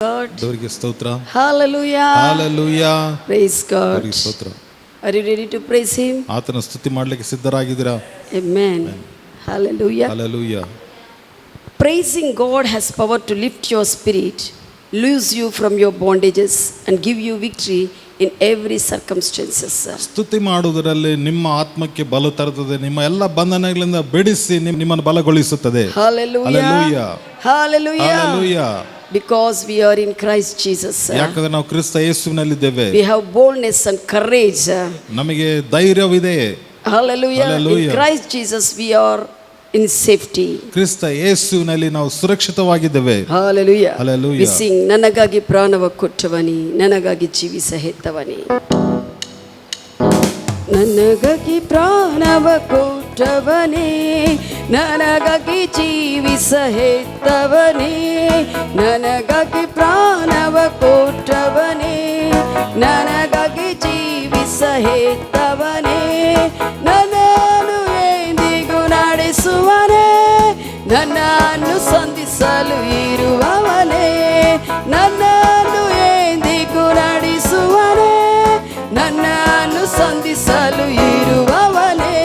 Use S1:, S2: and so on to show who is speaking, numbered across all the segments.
S1: God.
S2: ದೇವರಿಗೆ ಸ್ತೋತ್ರ.
S1: Hallelujah.
S2: Hallelujah.
S1: Praise God.
S2: ದೇವರಿಗೆ ಸ್ತೋತ್ರ.
S1: Are you ready to praise Him?
S2: ಆತನ ಸ್ತುತಿ ಮಾಡಲಿಕ್ಕೆ ಸಿದ್ಧರಾಗಿದ್ದೀರಾ?
S1: Amen. Hallelujah.
S2: Hallelujah.
S1: Praising God has power to lift your spirit, loose you from your bondages and give you victory in every circumstances.
S2: ಸ್ತುತಿ ಮಾಡುವುದರಲ್ಲಿ ನಿಮ್ಮ ಆತ್ಮಕ್ಕೆ ಬಲ ತರುತ್ತದೆ, ನಿಮ್ಮ ಎಲ್ಲ ಬಂಧನಗಳಿಂದ ಬಿಡಿಸಿ ನಿಮ್ಮನ್ನು ಬಲಗೊಳಿಸುತ್ತದೆ.
S1: Hallelujah.
S2: Hallelujah.
S1: Hallelujah.
S2: Hallelujah.
S1: Because we are in Christ Jesus.
S2: ಯಾಕಂದ್ರೆ ನಾವು ಕ್ರಿಸ್ತ ಯೇಸುವಿನಲ್ಲಿದ್ದೇವೆ.
S1: We have boldness and courage.
S2: ನಮಗೆ ಧೈರ್ಯವಿದೆ.
S1: Hallelujah.
S2: Hallelujah.
S1: In Christ Jesus we are in safety.
S2: ಕ್ರಿಸ್ತ ಯೇಸುವಿನಲ್ಲಿ ನಾವು ಸುರಕ್ಷಿತವಾಗಿದ್ದೇವೆ.
S1: Hallelujah.
S2: Hallelujah.
S1: We sing ನನಗಾಗಿ ಪ್ರಾಣವ ಕೊಟ್ಟವನಿ, ನನಗಾಗಿ ಜೀವಿಸ ಹೆತ್ತವನಿ. ನನಗಾಗಿ ಪ್ರಾಣವ ಕೊಟ್ಟವನೇ, ನನಗಾಗಿ ಜೀವಿಸ ಹೆತ್ತವನೇ, ನನಗಾಗಿ ಪ್ರಾಣವ ಕೊಟ್ಟವನೇ, ನನಗಾಗಿ ಜೀವಿಸ ಹೆತ್ತವನೇ, ನನ್ನನ್ನು ಎಂದಿಗೂ ನಡೆಸುವನೇ, ನನ್ನನ್ನು ಸಂಧಿಸಲು ಇರುವವನೇ, ನನ್ನನ್ನು ಎಂದಿಗೂ ನಡೆಸುವನೇ, ನನ್ನನ್ನು ಸಂಧಿಸಲು ಇರುವವನೇ,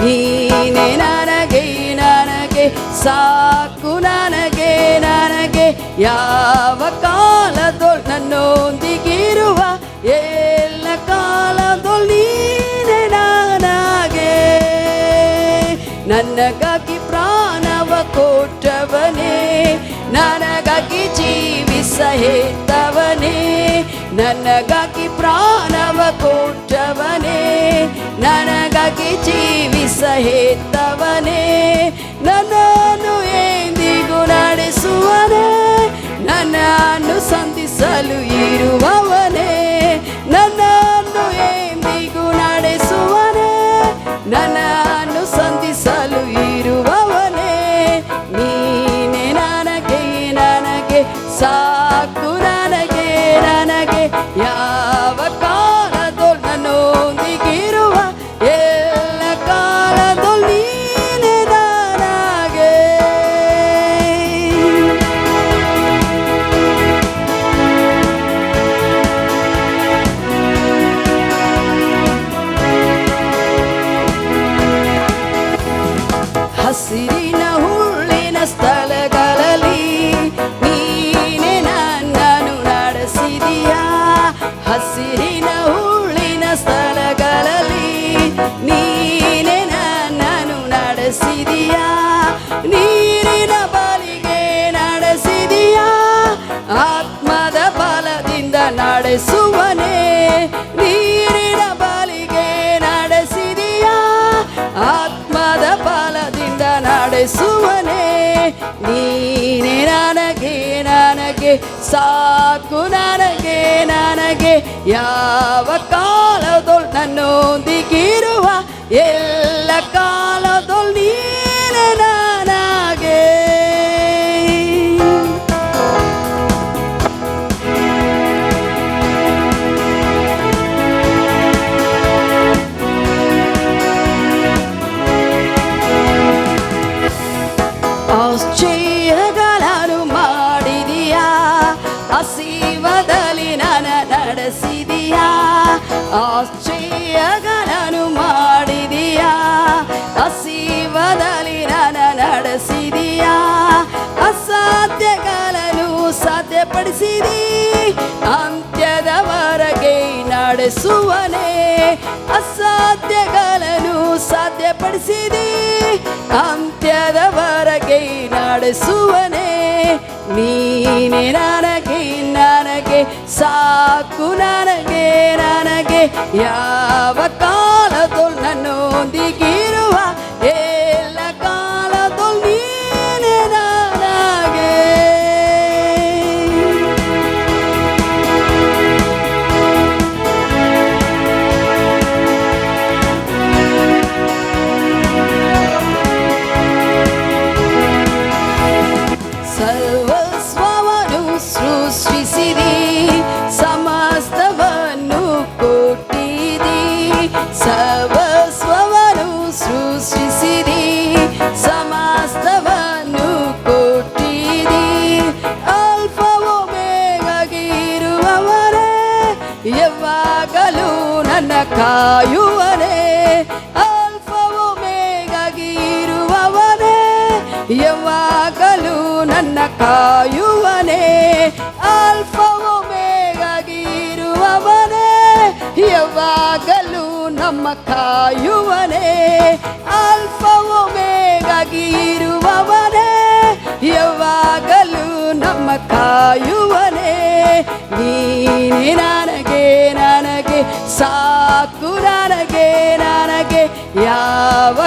S1: ನೀನೇ ನನಗೆ ನನಗೆ ಸಾಕು, ನನಗೆ ನನಗೆ ಯಾವ ಕಾಲದೊಳ್ ನನ್ನೊಂದಿಗಿರುವ ಎಲ್ಲ ಕಾಲದೊಳ್ ನೀನೇ ನನಗೆ, ನನಗಾಗಿ ಪ್ರಾಣವ ಕೊಟ್ಟವನೇ, ನನಗಾಗಿ ಜೀವಿಸ ಹೆತ್ತವನೇ, ನನಗಾಗಿ ಪ್ರಾಣವ ಕೊಟ್ಟವನೇ, ನನಗಾಗಿ ಜೀವಿಸ ಹೆತ್ತವನೇ, ನನ್ನನ್ನು ಎಂದಿಗೂ ನಡೆಸುವನೇ, ನನ್ನನ್ನು ಸಂಧಿಸಲು ಇರುವವನೇ, ನನ್ನನ್ನು ಎಂದಿಗೂ ನಡೆಸುವನೇ, ನನ್ನನ್ನು ಸಂಧಿಸಲು ಇರುವವನೇ, ನೀನೇ ನನಗೆ ನನಗೆ ಸಾಕು, ನನಗೆ ನನಗೆ ಯಾವ ಕಾಲದೊಳ್ ನನ್ನೊಂದಿಗಿರುವ ಎಲ್ಲ ಕಾಲದೊಳ್ ನೀನೇ ನನಗೆ. ಹಸಿರಿನ ಹುಳ್ಳಿನ ಸ್ಥಳಗಳಲ್ಲಿ ನೀನೇ ನನ್ನನ್ನು ನಡೆಸಿದೀಯಾ, ಹಸಿರಿನ ಹುಳ್ಳಿನ ಸ್ಥಳಗಳಲ್ಲಿ ನೀನೇ ನನ್ನನ್ನು ನಡೆಸಿದೀಯಾ, ನೀರಿನ ಬಳಿಗೆ ನಡೆಸಿದೀಯಾ, ಆತ್ಮದ ಬಲದಿಂದ ನಡೆಸುವನೇ, ನೀರಿನ ಬಳಿಗೆ ನಡೆಸಿದೀಯಾ, ಆತ್ಮದ ಬಲದಿಂದ ನಡೆಸುವನೇ, ನೀನೇ ನನಗೆ ನನಗೆ ಸಾಕು, ನನಗೆ ನನಗೆ ಯಾವ ಕಾಲದೊಳ್ ನನ್ನೊಂದಿಗಿರುವ ಎಲ್ಲ ಕಾಲದೊಳ್ ನೀನೇ ನನಗೆ. ಆಶ್ಚರ್ಯಗಳನ್ನು ಮಾಡಿದೀಯಾ, ಹಸಿವದಲ್ಲಿ ನನ್ನ ನಡೆಸಿದೀಯಾ, ಆಶ್ಚರ್ಯಗಳನ್ನು ಮಾಡಿದೀಯಾ, ಹಸಿವದಲ್ಲಿ ನನ್ನ ನಡೆಸಿದೀಯಾ, ಅಸಾಧ್ಯಗಳನ್ನು ಸಾಧ್ಯಪಡಿಸಿದಿ, ಅಂತ್ಯದವರೆಗೆ ನಡೆಸುವನೇ, ಅಸಾಧ್ಯಗಳನ್ನು ಸಾಧ್ಯಪಡಿಸಿದಿ, ಅಂತ್ಯದವರೆಗೆ ನಡೆಸುವನೇ, ನೀನೇ ನನಗೆ ನನಗೆ ಸಾಕು, ನನಗೆ ನನಗೆ ಯಾವ ಕಾಲದೊಳ್ ನನ್ನೊಂದಿಗಿರುವ ಎಲ್ಲ ಕಾಲದೊಳ್ ನೀನೇ ನನಗೆ. ಸರ್ವಸ್ವವನ್ನು ಸೃಷ್ಟಿಸಿದಿ, ಸಮಸ್ತವನ್ನು ಕೊಟ್ಟಿದಿ, ಸರ್ವ ನನ್ನ ಕಾಯುವನೇ, ಆಲ್ಫಾ ಒಮೆಗಾಗಿ ಇರುವವನೇ, ಯಾವಾಗಲೂ ನನ್ನ ಕಾಯುವನೇ, ಆಲ್ಫಾ ಒಮೆಗಾಗಿ ಇರುವವನೇ, ಯಾವಾಗಲೂ ನಮ್ಮ ಕಾಯುವನೇ, ಆಲ್ಫಾ ಒಮೆಗಾಗಿ ಇರುವವನೇ, ಯಾವಾಗಲೂ ನಮ್ಮ ಕಾಯುವನೇ. ನೀನೇ ನನಗೆ ನನಗೆ ಸಾಕು, ನನಗೆ ನನಗೆ ಯಾವ